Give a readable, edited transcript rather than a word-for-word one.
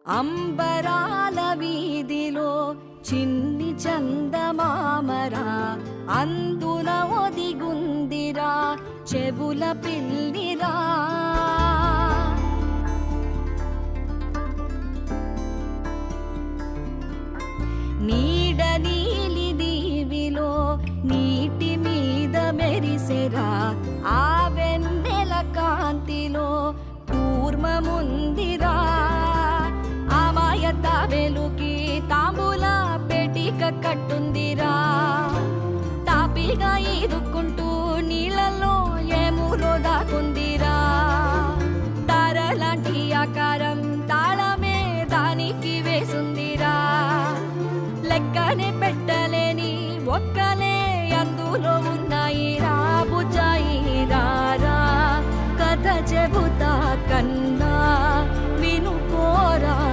అంబరాల వీధిలో చిన్ని చందమామరా అందున ఒదిగుందిరా చెవుల పిల్లిరా. నీడ నీలి దీవిలో నీటి మీద మెరిసెరా ఆ వెన్నెల కాంతిలో కూర్మముందిరా. అమాయత వెలుకి తాంబూల పెటిక కట్టుందిరా. తాపిగా ఈదుకుంటూ నీళ్ళల్లో ఏములో దాకుందిరా. తారలాంటి ఆకారం తాళమే దానికి వేసుందిరా. లెక్కనే